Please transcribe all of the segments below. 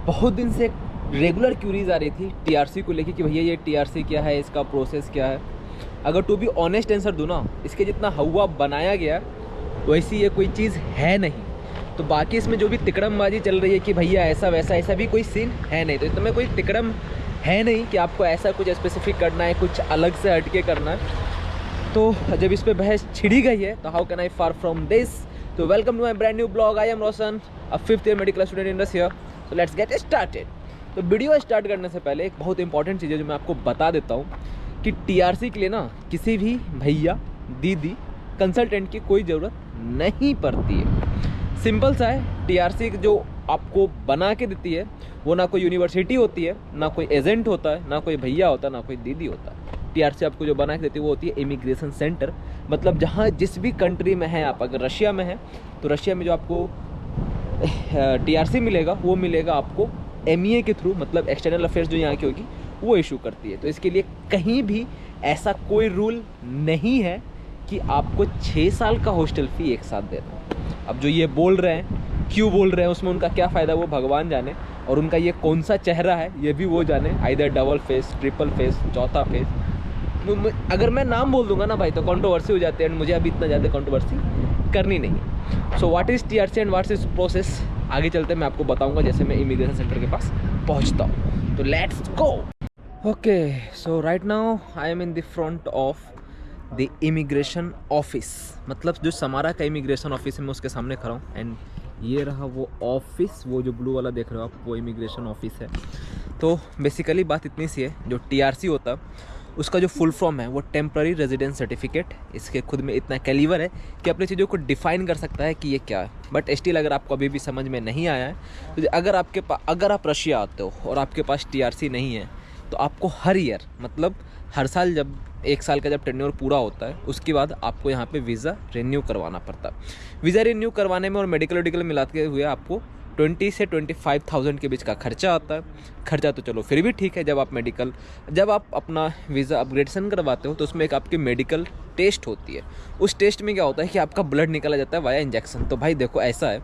बहुत दिन से रेगुलर क्यूरीज आ रही थी टीआरसी को लेके कि भैया ये टीआरसी क्या है, इसका प्रोसेस क्या है। अगर टू बी ऑनेस्ट आंसर दूँ ना, इसके जितना हवा बनाया गया वैसी ये कोई चीज़ है नहीं। तो बाकी इसमें जो भी तिकड़मबाजी चल रही है कि भैया ऐसा वैसा, ऐसा भी कोई सीन है नहीं। तो इसमें कोई तिकड़म है नहीं कि आपको ऐसा कुछ स्पेसिफिक करना है, कुछ अलग से हटके करना है। तो जब इस पर बहस छिड़ी गई है तो how can I far from this. तो welcome to my brand new blog. I am Roshan, a 5th year medical student in Russia. So let's get started. तो वीडियो स्टार्ट करने से पहले एक बहुत इंपॉर्टेंट चीज़ है जो मैं आपको बता देता हूँ कि टीआरसी के लिए ना किसी भी भैया दीदी कंसल्टेंट की कोई ज़रूरत नहीं पड़ती है। सिंपल सा है, टीआरसी जो आपको बना के देती है वो ना कोई यूनिवर्सिटी होती है, ना कोई एजेंट होता है, ना कोई भैया होता है, ना कोई दीदी होता है। टीआरसी आपको जो बना के देती है वो होती है इमिग्रेशन सेंटर। मतलब जहाँ जिस भी कंट्री में है आप, अगर रशिया में है तो रशिया में जो आपको टीआरसी मिलेगा वो मिलेगा आपको एमईए के थ्रू, मतलब एक्सटर्नल अफेयर्स जो यहाँ की होगी वो इशू करती है। तो इसके लिए कहीं भी ऐसा कोई रूल नहीं है कि आपको 6 साल का हॉस्टल फी एक साथ देना। अब जो ये बोल रहे हैं, क्यों बोल रहे हैं, उसमें उनका क्या फ़ायदा वो भगवान जाने, और उनका ये कौन सा चेहरा है ये भी वो जाने, either double face, triple face, चौथा फेस। अगर मैं नाम बोल दूंगा ना भाई तो कंट्रोवर्सी हो जाती है, एंड मुझे अभी इतना ज़्यादा कंट्रोवर्सी करनी नहीं है। So what is TRC and what's is process, आगे चलते मैं आपको बताऊंगा जैसे मैं इमिग्रेशन सेंटर के पास पहुंचता हूँ। तो let's go. Okay, so right now I am in the front of the immigration office. मतलब जो समारा का इमिग्रेशन ऑफिस है मैं उसके सामने खड़ा हूँ, एंड ये रहा वो ऑफिस, वो जो ब्लू वाला देख रहे हो आप वो इमिग्रेशन ऑफिस है। तो बेसिकली बात इतनी सी है, जो टीआरसी होता है उसका जो फुल फॉर्म है वो टेम्प्ररी रेजिडेंस सर्टिफिकेट। इसके खुद में इतना कैलिवर है कि अपनी चीज़ों को डिफाइन कर सकता है कि ये क्या है। बट स्टिल अगर आपको अभी भी समझ में नहीं आया है तो अगर आप रशिया आते हो और आपके पास टीआरसी नहीं है तो आपको हर ईयर, मतलब हर साल, जब 1 साल का जब टेन्योर पूरा होता है उसके बाद आपको यहाँ पे वीज़ा रिन्यू करवाना पड़ता है। वीज़ा रिन्यू करवाने में और मेडिकल मिलाते हुए आपको 20 से 25,000 के बीच का खर्चा आता है। खर्चा तो चलो फिर भी ठीक है, जब आप अपना वीज़ा अपग्रेडेशन करवाते हो तो उसमें एक आपकी मेडिकल टेस्ट होती है। उस टेस्ट में क्या होता है कि आपका ब्लड निकाला जाता है वाया इंजेक्शन। तो भाई देखो, ऐसा है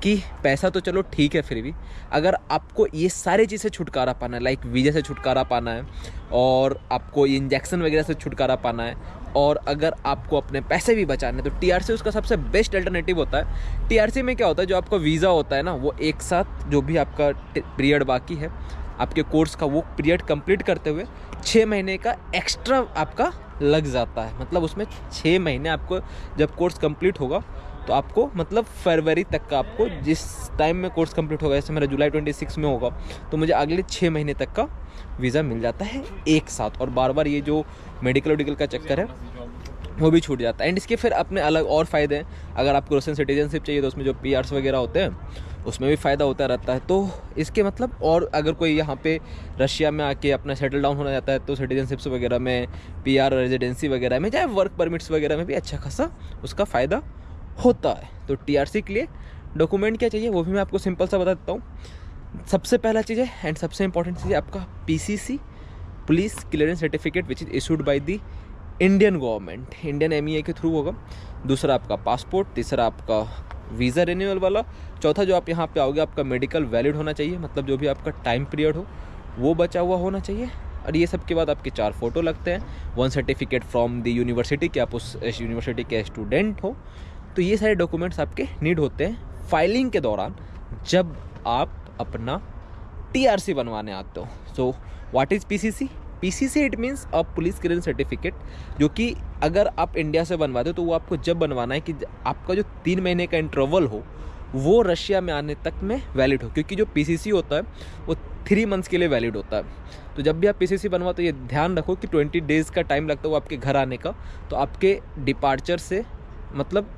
कि पैसा तो चलो ठीक है, फिर भी अगर आपको ये सारी चीज़ से छुटकारा पाना है, लाइक वीज़ा से छुटकारा पाना है, और आपको इंजेक्शन वगैरह से छुटकारा पाना है, और अगर आपको अपने पैसे भी बचाने हैं तो टीआरसी उसका सबसे बेस्ट अल्टरनेटिव होता है। टीआरसी में क्या होता है, जो आपका वीज़ा होता है ना वो एक साथ जो भी आपका पीरियड बाकी है आपके कोर्स का, वो पीरियड कंप्लीट करते हुए 6 महीने का एक्स्ट्रा आपका लग जाता है। मतलब उसमें 6 महीने आपको, जब कोर्स कंप्लीट होगा तो आपको, मतलब फरवरी तक का आपको, जिस टाइम में कोर्स कंप्लीट होगा, जैसे मेरा जुलाई 26 में होगा तो मुझे अगले 6 महीने तक का वीज़ा मिल जाता है एक साथ, और बार बार ये जो मेडिकल का चक्कर है वो भी छूट जाता है। एंड इसके फिर अपने अलग और फ़ायदे हैं। अगर आपको रशियन सिटीजनशिप चाहिए तो उसमें जो पीआर्स वगैरह होते हैं उसमें भी फ़ायदा होता रहता है। तो इसके मतलब, और अगर कोई यहाँ पे रशिया में आके अपना सेटल डाउन होना चाहता है तो सिटीजनशिप्स वगैरह में, पीआर रेजिडेंसी वगैरह में, चाहे वर्क परमिट्स वगैरह में भी अच्छा खासा उसका फ़ायदा होता है। तो टीआरसी के लिए डॉक्यूमेंट क्या चाहिए वो भी मैं आपको सिंपल सा बता देता हूँ। सबसे पहला चीज़ है एंड सबसे इंपॉर्टेंट चीज़ है आपका PCC, police clearance certificate, which is issued by the Indian government, Indian MEA के थ्रू होगा। दूसरा आपका पासपोर्ट, तीसरा आपका वीज़ा रिन्यूअल वाला, चौथा जो आप यहाँ पे आओगे आपका मेडिकल वैलिड होना चाहिए, मतलब जो भी आपका टाइम पीरियड हो वो बचा हुआ होना चाहिए। और ये सब के बाद आपके 4 फोटो लगते हैं, 1 सर्टिफिकेट फ्रॉम द यूनिवर्सिटी कि आप उस यूनिवर्सिटी के स्टूडेंट हो। तो ये सारे डॉक्यूमेंट्स आपके नीड होते हैं फाइलिंग के दौरान जब आप अपना टीआरसी बनवाने आते हो। So what is PCC? PCC it means a police clearance certificate, जो कि अगर आप इंडिया से बनवाते हो तो वो आपको जब बनवाना है कि आपका जो 3 महीने का इंटरवल हो वो रशिया में आने तक में वैलिड हो, क्योंकि जो पीसीसी होता है वो 3 मंथ्स के लिए वैलिड होता है। तो जब भी आप पीसीसी बनवाते हो ये ध्यान रखो कि 20 डेज़ का टाइम लगता है वो आपके घर आने का। तो आपके डिपार्चर से, मतलब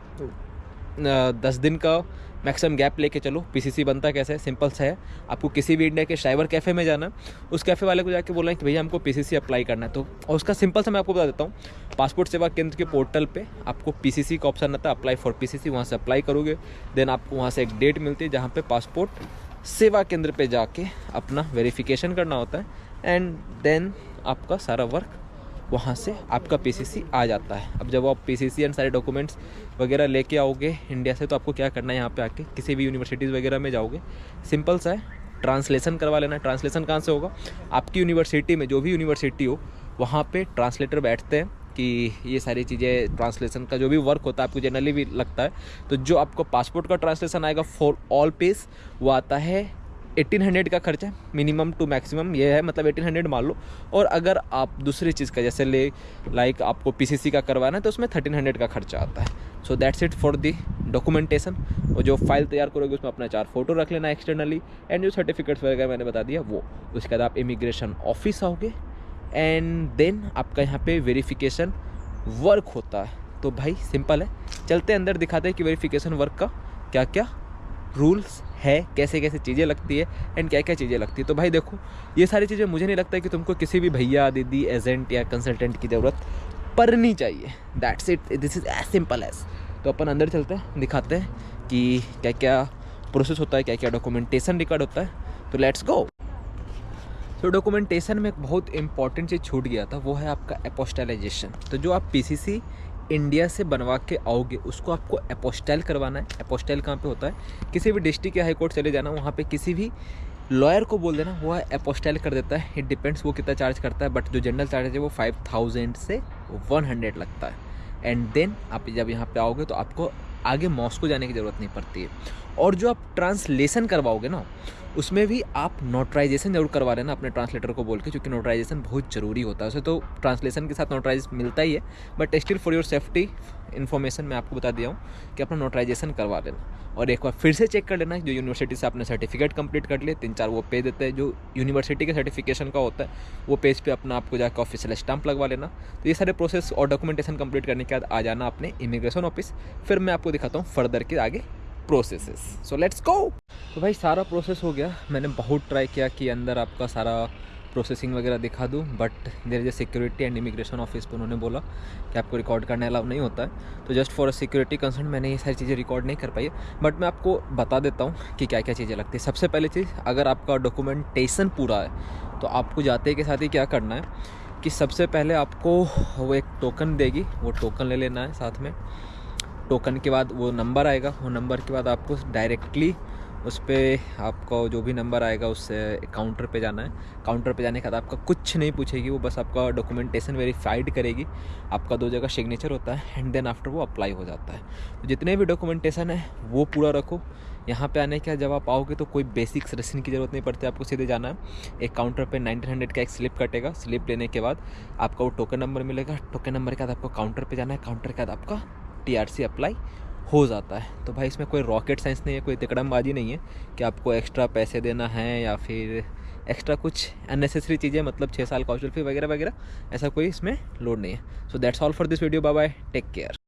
10 दिन का मैक्सिमम गैप लेके चलो। पीसीसी बनता कैसे है, सिंपल सा है, आपको किसी भी इंडिया के साइबर कैफ़े में जाना, उस कैफ़े वाले को जाके बोलना है कि भैया हमको पीसीसी अप्लाई करना है। तो और उसका सिंपल सा मैं आपको बता देता हूँ, पासपोर्ट सेवा केंद्र के पोर्टल पे आपको पीसीसी का ऑप्शन आता है, अप्लाई फॉर पीसीसी, वहाँ से अप्लाई करोगे, देन आपको वहाँ से एक डेट मिलती है जहाँ पे पासपोर्ट सेवा केंद्र पे जाके अपना वेरिफिकेशन करना होता है, एंड देन आपका सारा वर्क वहाँ से आपका पीसीसी आ जाता है। अब जब आप पीसीसी एंड सारे डॉक्यूमेंट्स वगैरह लेके आओगे इंडिया से तो आपको क्या करना है, यहाँ पे आके किसी भी यूनिवर्सिटीज़ वगैरह में जाओगे, सिंपल सा है, ट्रांसलेशन करवा लेना। ट्रांसलेशन कहाँ से होगा? आपकी यूनिवर्सिटी में, जो भी यूनिवर्सिटी हो वहाँ पे ट्रांसलेटर बैठते हैं कि ये सारी चीज़ें, ट्रांसलेशन का जो भी वर्क होता है आपको जनरली भी लगता है, तो जो आपको पासपोर्ट का ट्रांसलेशन आएगा फॉर ऑल पेज वो आता है 1800 का खर्चा, मिनिमम टू मैक्सिमम ये है, मतलब 1800 मान लो। और अगर आप दूसरी चीज़ का जैसे लाइक आपको पीसीसी का करवाना है तो उसमें 1300 का खर्चा आता है। So that's it for the documentation. और जो फाइल तैयार करोगे उसमें अपना 4 फोटो रख लेना एक्सटर्नली, एंड जो सर्टिफिकेट्स वगैरह मैंने बता दिया वो। उसके बाद आप इमिग्रेशन ऑफिस आओगे एंड देन आपका यहाँ पे वेरिफिकेशन वर्क होता है। तो भाई सिंपल है, चलते अंदर दिखाते हैं कि वेरिफिकेशन वर्क का क्या क्या रूल्स है, कैसे कैसे चीज़ें लगती है एंड क्या क्या चीज़ें लगती है। तो भाई देखो, ये सारी चीज़ें मुझे नहीं लगता है कि तुमको किसी भी भैया दीदी एजेंट या कंसल्टेंट की ज़रूरत पड़नी चाहिए। That's it, this is as simple as. तो अपन अंदर चलते हैं, दिखाते हैं कि क्या क्या प्रोसेस होता है, क्या क्या डॉक्यूमेंटेशन रिकॉर्ड होता है। तो लेट्स गो। तो डॉक्यूमेंटेशन में एक बहुत इंपॉर्टेंट चीज़ छूट गया था, वो है आपका एपोस्टाइलाइजेशन। तो जो आप पीसीसी इंडिया से बनवा के आओगे उसको आपको एपोस्टाइल करवाना है। एपोस्टाइल कहाँ पे होता है? किसी भी डिस्ट्रिक्ट या हाई कोर्ट चले जाना, वहाँ पे किसी भी लॉयर को बोल देना, वो एपोस्टाइल कर देता है। इट डिपेंड्स वो कितना चार्ज करता है, बट जो जनरल चार्ज है वो 5000 से 100 लगता है। एंड देन आप जब यहाँ पे आओगे तो आपको आगे मॉस्को जाने की ज़रूरत नहीं पड़ती है। और जो आप ट्रांसलेशन करवाओगे ना, उसमें भी आप नोटराइजेशन जरूर करवा लेना अपने ट्रांसलेटर को बोल के, क्योंकि नोटराइजेशन बहुत ज़रूरी होता है। उसे तो ट्रांसलेशन के साथ नोटराइज मिलता ही है, but still for your safety information मैं आपको बता दिया हूँ कि अपना नोटराइजेशन करवा लेना। और एक बार फिर से चेक कर लेना जो यूनिवर्सिटी से आपने सर्टिफिकेट कंप्लीट कर लिए, 3-4 वो पेज देते हैं जो यूनिवर्सिटी के सर्टिफिकेशन का होता है, वो पेज पे अपना आपको जाकर ऑफिशियल स्टाम्प लगवा लेना। तो ये सारे प्रोसेस और डॉक्यूमेंटेशन कंप्लीट करने के बाद आ जाना अपने इमिग्रेशन ऑफिस। फिर मैं आपको दिखाता हूँ फर्दर के आगे प्रोसेसेस। So let's go. तो भाई सारा प्रोसेस हो गया। मैंने बहुत ट्राई किया कि अंदर आपका सारा प्रोसेसिंग वगैरह दिखा दूं, but there is a security and immigration office पे उन्होंने बोला कि आपको रिकॉर्ड करने अलाउ नहीं होता है। तो जस्ट फॉर सिक्योरिटी कंसर्न मैंने ये सारी चीज़ें रिकॉर्ड नहीं कर पाई है, बट मैं आपको बता देता हूँ कि क्या क्या चीज़ें लगती है। सबसे पहली चीज़, अगर आपका डॉक्यूमेंटेशन पूरा है तो आपको जाते के साथ ही क्या करना है कि सबसे पहले आपको वो एक टोकन देगी, वो टोकन ले लेना है साथ में। टोकन के बाद वो नंबर आएगा, वो नंबर के बाद आपको डायरेक्टली उस पर आपका जो भी नंबर आएगा उससे काउंटर पे जाना है। काउंटर पे जाने के बाद आपका कुछ नहीं पूछेगी, वो बस आपका डॉक्यूमेंटेशन वेरीफाइड करेगी। आपका 2 जगह सिग्नेचर होता है एंड देन आफ्टर वो अप्लाई हो जाता है। तो जितने भी डॉक्यूमेंटेशन है वो पूरा रखो। यहाँ पे आने के बाद जब आप आओगे तो कोई बेसिक सजेशन की ज़रूरत नहीं पड़ती, आपको सीधे जाना है। एक काउंटर पे 1900 का एक स्लिप कटेगा। स्लिप लेने के बाद आपका वो टोकन नंबर मिलेगा। टोकन नंबर के बाद आपको काउंटर पे जाना है। काउंटर के बाद आपका TRC अप्लाई हो जाता है। तो भाई इसमें कोई रॉकेट साइंस नहीं है, कोई तिकड़मबाजी नहीं है कि आपको एक्स्ट्रा पैसे देना है या फिर एक्स्ट्रा कुछ अननेसेसरी चीज़ें, मतलब 6 साल का हॉस्टल फी वगैरह वगैरह, ऐसा कोई इसमें लोड नहीं है। So that's all for this video. Bye bye, take care.